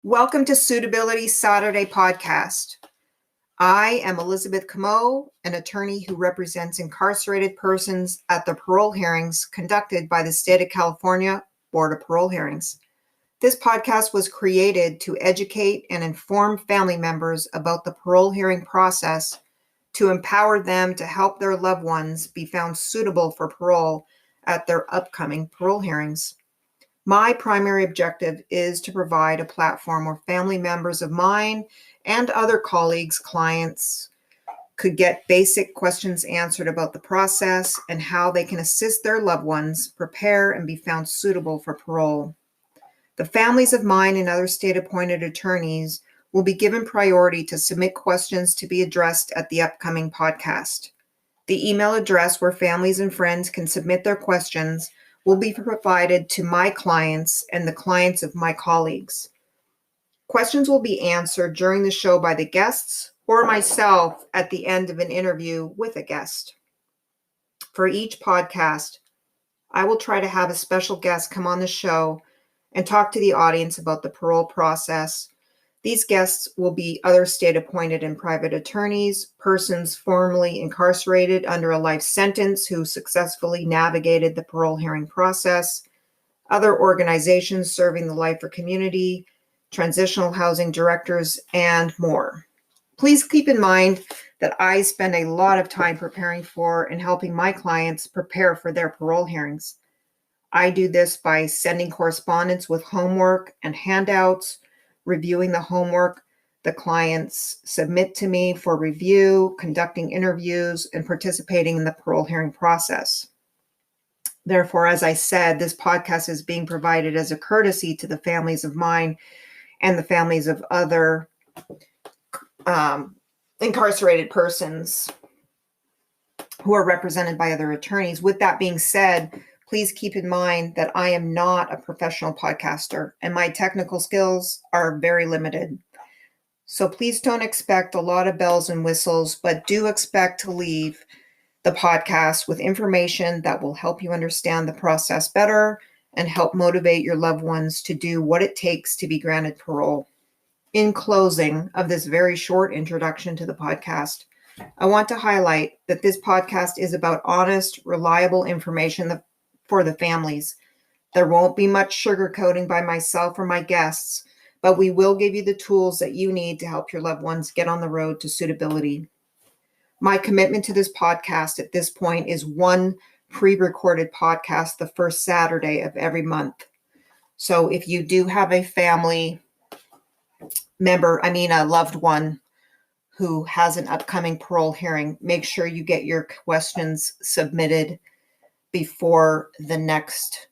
Welcome to Suitability Saturday podcast. I am Elizabeth Comeau, an attorney who represents incarcerated persons at the parole hearings conducted by the State of California Board of Parole Hearings. This podcast was created to educate and inform family members about the parole hearing process to empower them to help their loved ones be found suitable for parole at their upcoming parole hearings. My primary objective is to provide a platform where family members of mine and other colleagues, clients, could get basic questions answered about the process and how they can assist their loved ones prepare and be found suitable for parole. The families of mine and other state-appointed attorneys will be given priority to submit questions to be addressed at the upcoming podcast. The email address where families and friends can submit their questions will be provided to my clients and the clients of my colleagues. Questions will be answered during the show by the guests or myself at the end of an interview with a guest. For each podcast, I will try to have a special guest come on the show and talk to the audience about the parole process. These guests will be other state-appointed and private attorneys, persons formerly incarcerated under a life sentence who successfully navigated the parole hearing process, other organizations serving the lifer community, transitional housing directors, and more. Please keep in mind that I spend a lot of time preparing for and helping my clients prepare for their parole hearings. I do this by sending correspondence with homework and handouts, reviewing the homework the clients submit to me for review, conducting interviews, and participating in the parole hearing process. Therefore, as I said, this podcast is being provided as a courtesy to the families of mine and the families of other incarcerated persons who are represented by other attorneys. With that being said, please keep in mind that I am not a professional podcaster and my technical skills are very limited. So please don't expect a lot of bells and whistles, but do expect to leave the podcast with information that will help you understand the process better and help motivate your loved ones to do what it takes to be granted parole. In closing of this very short introduction to the podcast, I want to highlight that this podcast is about honest, reliable information for the families. There won't be much sugarcoating by myself or my guests, but we will give you the tools that you need to help your loved ones get on the road to suitability. My commitment to this podcast at this point is one pre-recorded podcast the first Saturday of every month. So if you do have a family member, a loved one who has an upcoming parole hearing, make sure you get your questions submitted before the next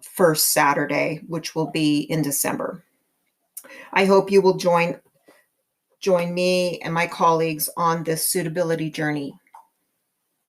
first Saturday, which will be in December. I hope you will join me and my colleagues on this suitability journey.